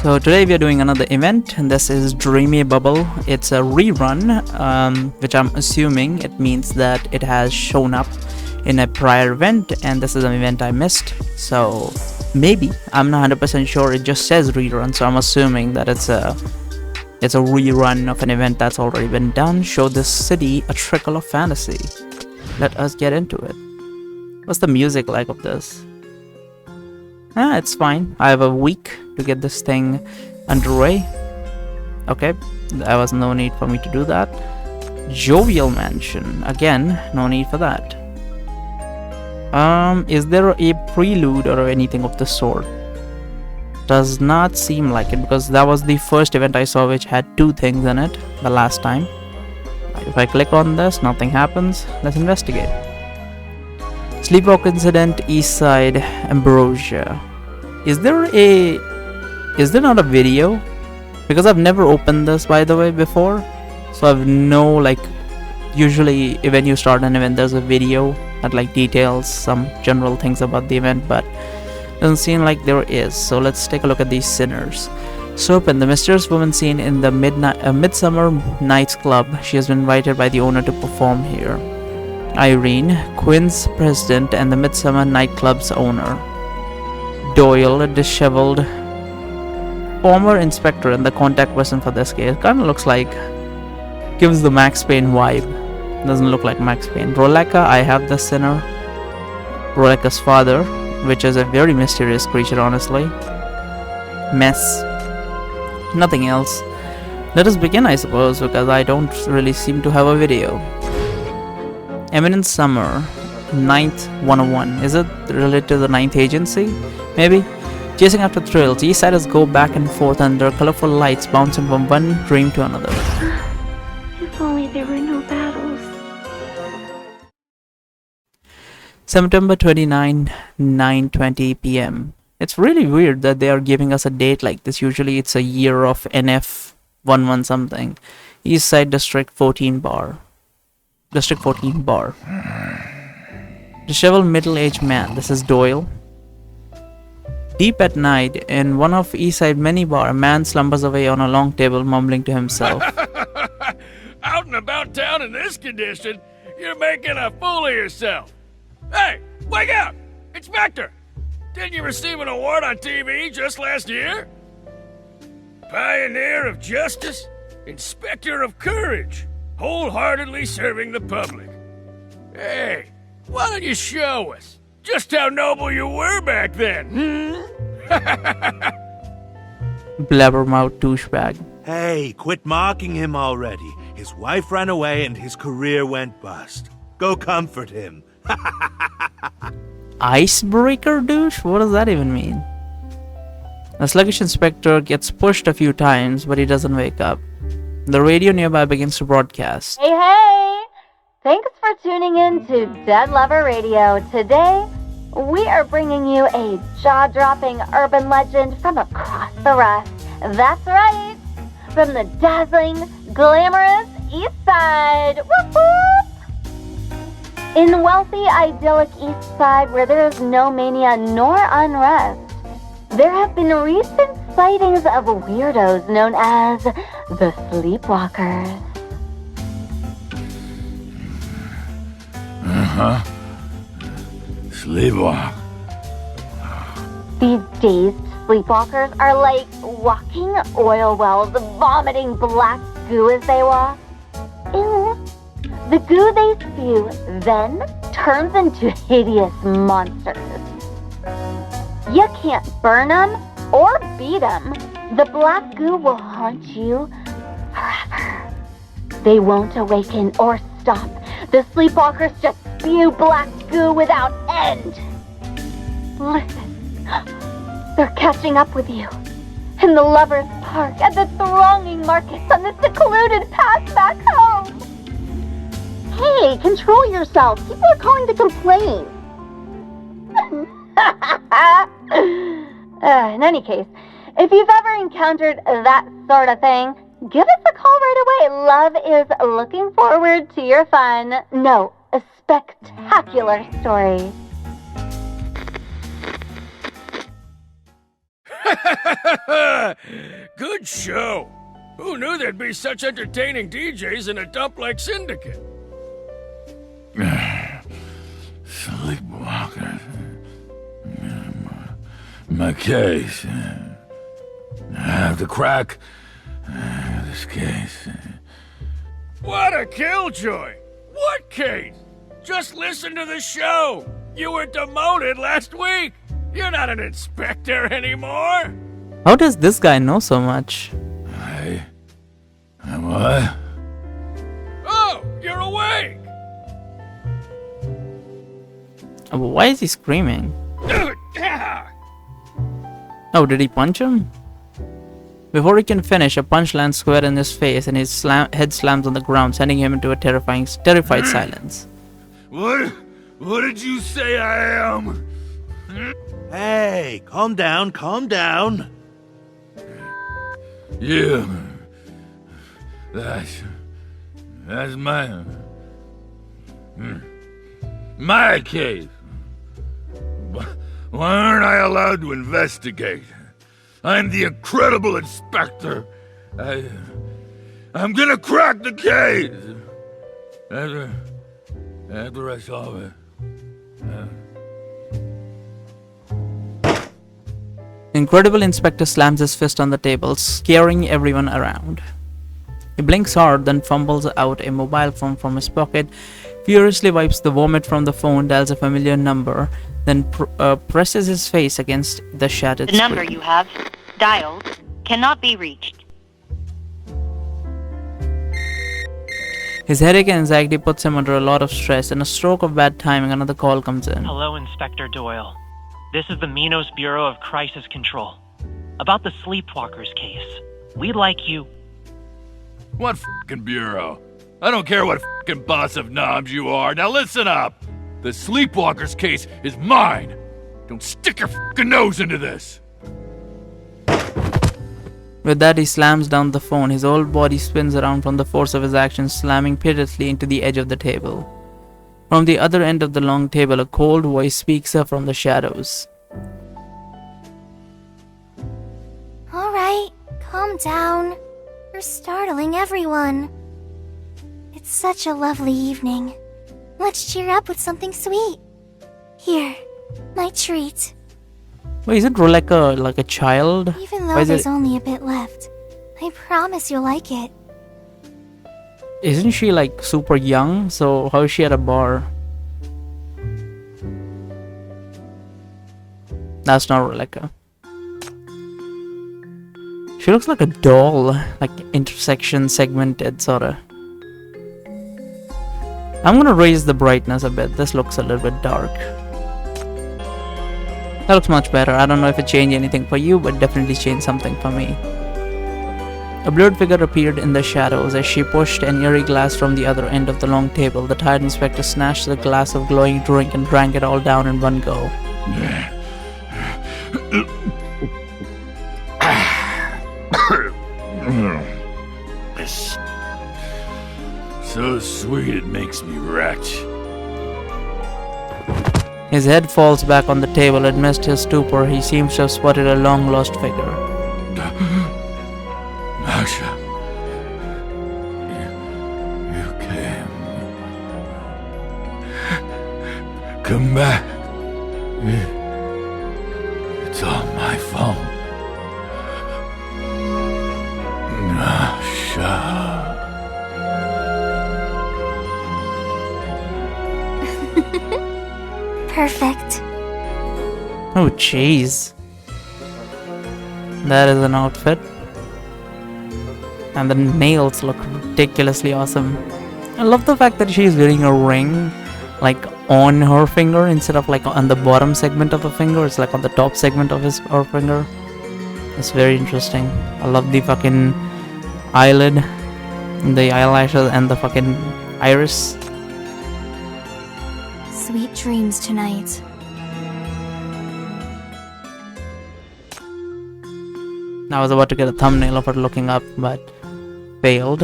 So today we are doing another event, and this is Dreamy Bubble. It's a rerun, which I'm assuming it means that it has shown up in a prior event, and this is an event I missed. So maybe, I'm not 100% sure, it just says rerun, so I'm assuming that it's a rerun of an event that's already been done. Show this city a trickle of fantasy. Let us get into it. What's the music like of this? It's fine. I have a week to get this thing underway. Okay, there was no need for me to do that. Jovial Mansion. Again, no need for that. Is there a prelude or anything of the sort? Does not seem like it, because that was the first event I saw which had two things in it the last time. If I click on this, nothing happens. Let's investigate. Sleepwalker incident, Eastside, Ambrosia. Is there not a video? Because I've never opened this, by the way, before. So I've no, usually when you start an event, there's a video that details some general things about the event, but doesn't seem like there is. So let's take a look at these sinners. Serpent, the mysterious woman seen in the Midsummer Night's Club. She has been invited by the owner to perform here. Irene, Quinn's president and the Midsummer Nightclub's owner. Doyle, a disheveled former inspector and the contact person for this case. Kind of looks like, gives the Max Payne vibe. Doesn't look like Max Payne. Roleka, I have the sinner. Roleka's father, which is a very mysterious creature, honestly. Mess. Nothing else. Let us begin, I suppose, because I don't really seem to have a video. Imminent Summer, 9th 101. Is it related to the 9th agency? Maybe? Chasing after thrills, Eastsiders go back and forth under colorful lights, bouncing from one dream to another. If only there were no battles. September 29, 9:20 p.m. It's really weird that they are giving us a date like this. Usually it's a year of NF11 something. Eastside District 14 bar. District 14 bar. Disheveled middle-aged man. This is Doyle. Deep at night, in one of Eastside many bar, a man slumbers away on a long table, mumbling to himself. Out and about town in this condition, you're making a fool of yourself. Hey, wake up! It's Vector! Didn't you receive an award on TV just last year? Pioneer of justice, inspector of courage, wholeheartedly serving the public. Hey, why don't you show us just how noble you were back then, Blabbermouth douchebag. Hey, quit mocking him already. His wife ran away and his career went bust. Go comfort him. Icebreaker douche? What does that even mean? The sluggish inspector gets pushed a few times, but he doesn't wake up. The radio nearby begins to broadcast. Hey! Thanks for tuning in to Dead Lover Radio. Today, we are bringing you a jaw-dropping urban legend from across the rust. That's right! From the dazzling, glamorous Eastside. Whoop whoop! In wealthy, idyllic Eastside, where there is no mania nor unrest, there have been recent sightings of weirdos known as the Sleepwalkers. Sleepwalk. These dazed sleepwalkers are like walking oil wells, vomiting black goo as they walk. Ew. The goo they spew then turns into hideous monsters. You can't burn them or beat them. The black goo will haunt you forever. They won't awaken or stop. The sleepwalkers just spew black goo without end. Listen, they're catching up with you. In the Lovers' Park, at the thronging markets, on the secluded path back home. Hey, control yourself. People are calling to complain. In any case, if you've ever encountered that sort of thing, give us a call right away. Love is looking forward to your fun. No, a spectacular story. Good show. Who knew there'd be such entertaining DJs in a dump like Syndicate? Sleepwalker. My case. I have to crack this case. What a killjoy! What case? Just listen to the show! You were demoted last week! You're not an inspector anymore! How does this guy know so much? I what? Oh, you're awake! Why is he screaming? Oh, did he punch him? Before he can finish, a punch lands square in his face and his head slams on the ground, sending him into a terrified silence. What did you say I am? Hey, calm down, calm down. Yeah. That's my case. Why aren't I allowed to investigate? I'm the incredible inspector. I'm gonna crack the case. After I solve it. The incredible inspector slams his fist on the table, scaring everyone around. He blinks hard, then fumbles out a mobile phone from his pocket, furiously wipes the vomit from the phone, dials a familiar number, then presses his face against the shattered The number screen. you have dialed cannot be reached. His headache and anxiety puts him under a lot of stress, and a stroke of bad timing, another call comes in. Hello, Inspector Doyle. This is the Minos Bureau of Crisis Control. About the Sleepwalkers case. We'd like you... What f***ing bureau? I don't care what f***ing boss of knobs you are. Now listen up. The Sleepwalkers case is mine. Don't stick your f***ing nose into this. With that, he slams down the phone. His whole body spins around from the force of his actions, slamming pitilessly into the edge of the table. From the other end of the long table, a cold voice speaks up from the shadows. All right, calm down. You're startling everyone. It's such a lovely evening. Let's cheer up with something sweet. Here, my treat. Wait, is it like a child? Even Why though is there's it- only a bit left, I promise you'll like it. Isn't she like super young? So how is she at a bar? That's not Rebecca. She looks like a doll, like intersection segmented sorta. I'm gonna raise the brightness a bit. This looks a little bit dark. That looks much better. I don't know if it changed anything for you, but definitely changed something for me. A blurred figure appeared in the shadows as she pushed an eerie glass from the other end of the long table. The tired inspector snatched the glass of glowing drink and drank it all down in one go. It's so sweet it makes me retch. His head falls back on the table. Amidst his stupor, he seems to have spotted a long-lost figure. Masha, you came. Come back. It's all my fault. Masha. Perfect. Oh, jeez. That is an outfit. And the nails look ridiculously awesome. I love the fact that she's wearing a ring, like, on her finger instead of, like, on the bottom segment of the finger. It's, like, on the top segment of her finger. It's very interesting. I love the fucking eyelid, the eyelashes, and the fucking iris. Sweet dreams tonight. I was about to get a thumbnail of her looking up, but failed.